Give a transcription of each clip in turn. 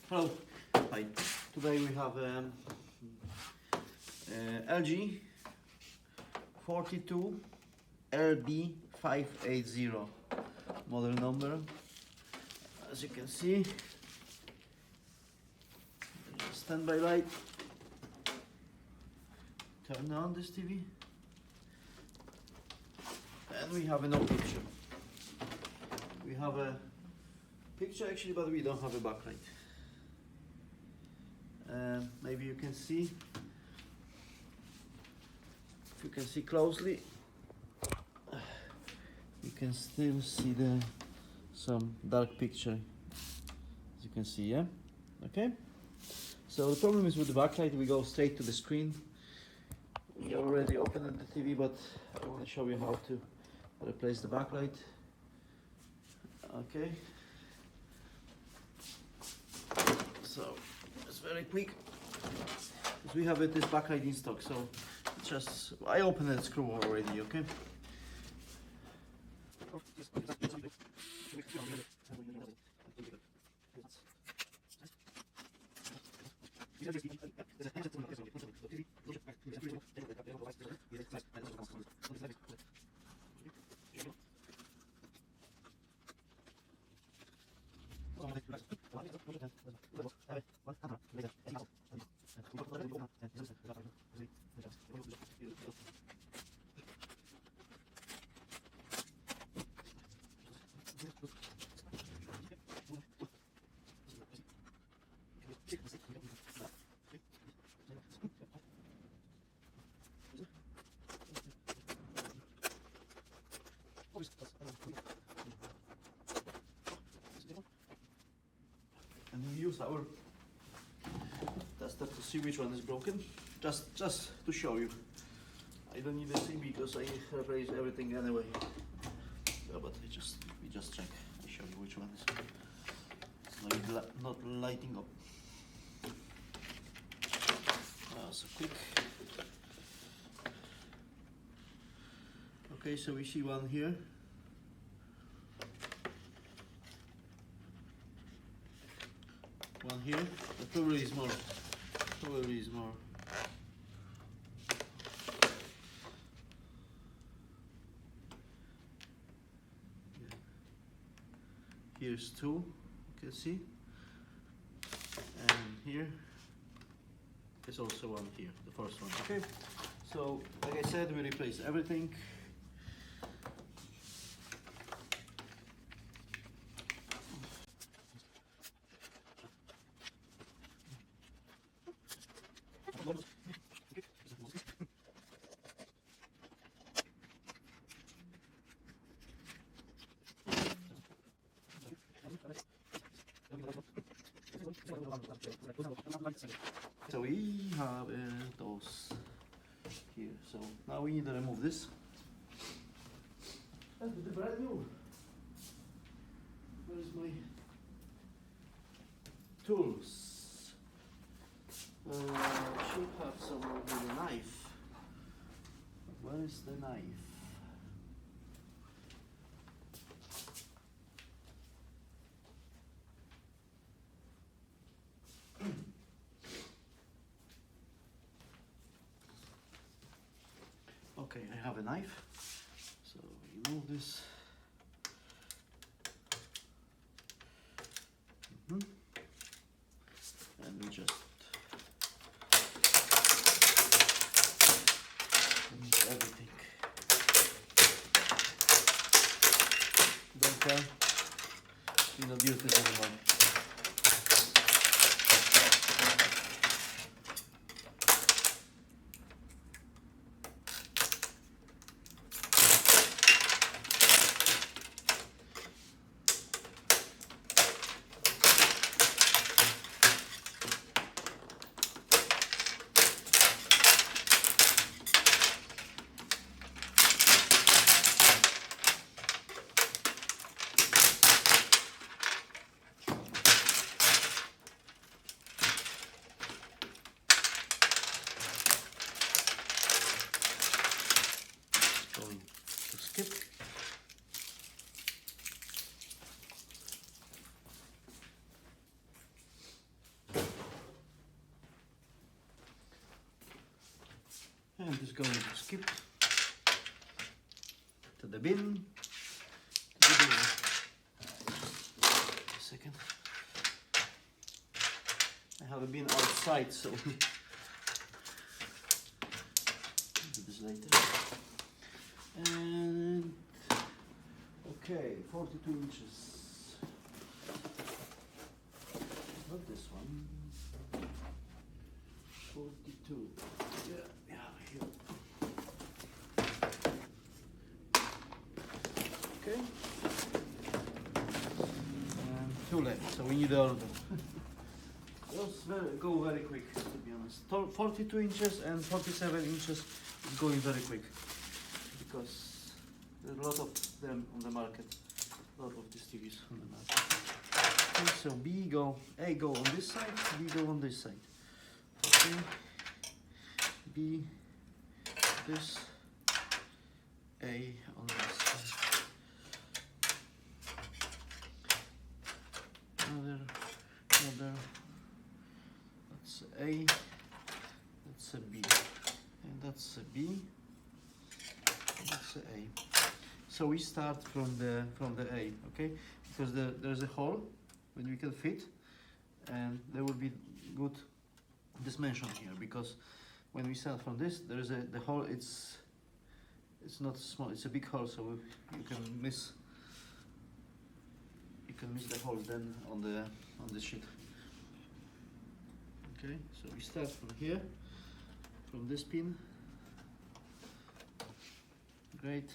Hello. Hi. Today we have LG 42 LB580 model number. As you can see, standby light. Turn on this TV, and we have a no picture. We have a picture actually, but we don't have a backlight. Maybe you can see, if you can see closely, you can still see some dark picture, as you can see, yeah? Okay? So the problem is with the backlight, we go straight to the screen. We already opened the TV, but I want to show you how to replace the backlight. Okay. So it's very quick, because we have this backlight in stock. So just I opened the screw already. Okay. And we use our tester to see which one is broken. Just to show you. I don't need to see because I replace everything anyway. Yeah, but we just check. I show you which one is not lighting up. So quick. Okay, so we see one here. One here, but probably is more. Probably is more. Yeah. Here's two, you can see, and here is also one here, the first one. Okay, so like I said, we replace everything. So we have those here. So now we need to remove this. And with the brand new. Where is my tools? Should have somewhere with a knife. Where is the knife? Okay, I have a knife, so remove this. And we just remove everything. Don't care, we don't use this anymore. Going to skip. to the bin. To the bin. A second. I have a bin outside, so do this later. And okay, 42 inches. Not this one. 42. Yeah, here. Okay. And 2 left, so we need all of them. Those go very quick, to be honest. 42 inches and 47 inches is going very quick because there's a lot of them on the market. A lot of these TVs on the market. Okay, so A go on this side, B go on this side. Okay. B, this, A on this side. Another. That's A, that's a B, and that's a B, and that's a A. So we start from the A, okay? Because there's a hole when we can fit, and there will be good dimension here. Because when we start from this, there is the hole. It's not small. It's a big hole, so you can miss the hole then on the sheet. Okay, so we start from here, from this pin. Great.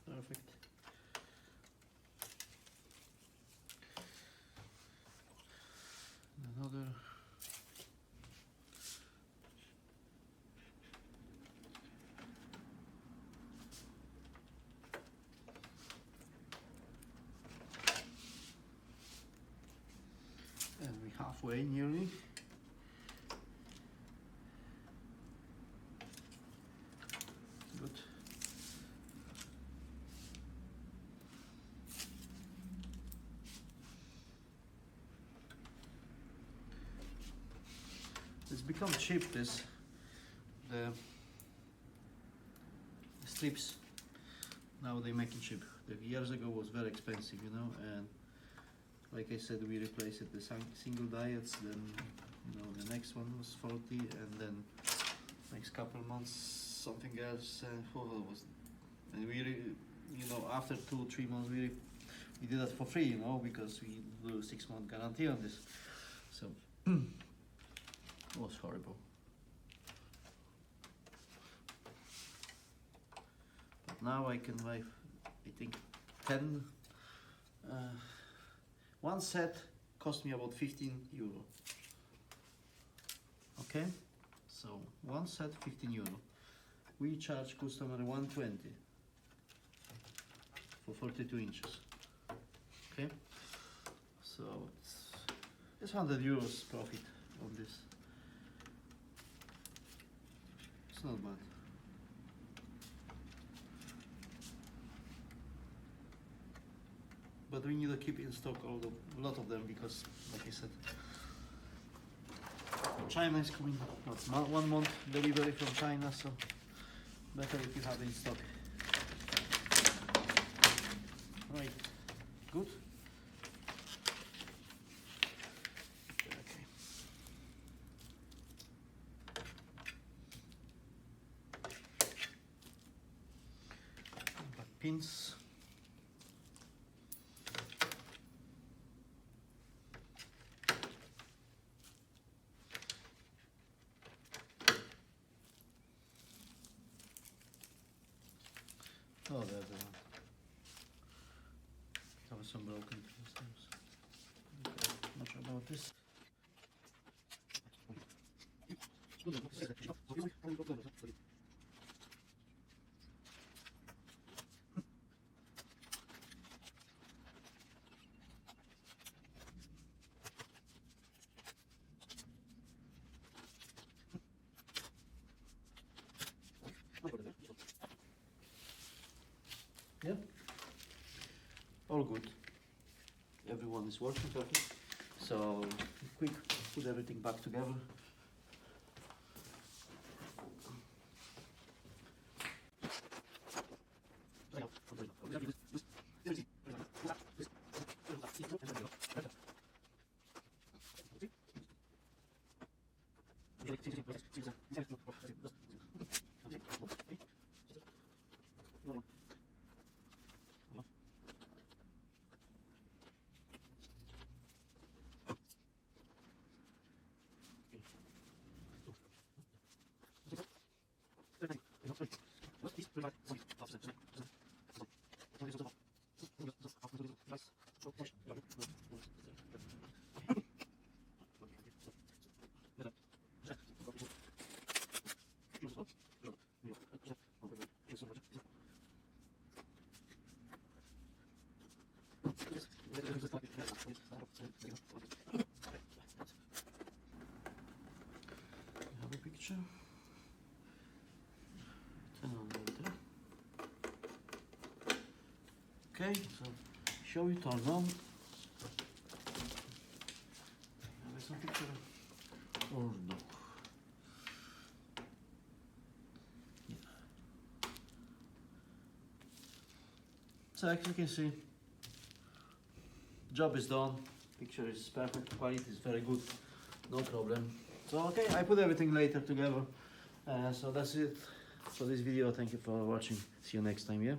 Perfect. Another. And we're halfway nearly. Good. It's become cheap, the strips. Now they make it cheap. Years ago was very expensive, you know, and like I said, we replaced it with single diets. Then, you know, the next one was 40, and then next couple months something else. And we, you know, after 2-3 months, we did that for free, you know, because we do a 6-month guarantee on this. So it was horrible. But now I can buy, I think, 10. One set cost me about 15 euro. Okay, so one set 15 euro. We charge customer 120 for 42 inches. Okay, so it's 100 euros profit on this. It's not bad. But we need to keep in stock a lot of them because, like I said, China is coming. That's 1 month delivery from China, so better if you have in stock. Right, good. Okay. Back pins. Oh, there's one. There was some broken pieces. Okay, not sure about this. Yeah, all good. everyone is working perfect. So quick, put everything back together. Have a picture. Turn on later. Okay, so show it turn on. Have some picture or no? Yeah. So as you can see, job is done. Picture is perfect. Quality is very good. No problem. So okay, I put everything later together. So that's it for this video. Thank you for watching. See you next time. Yeah.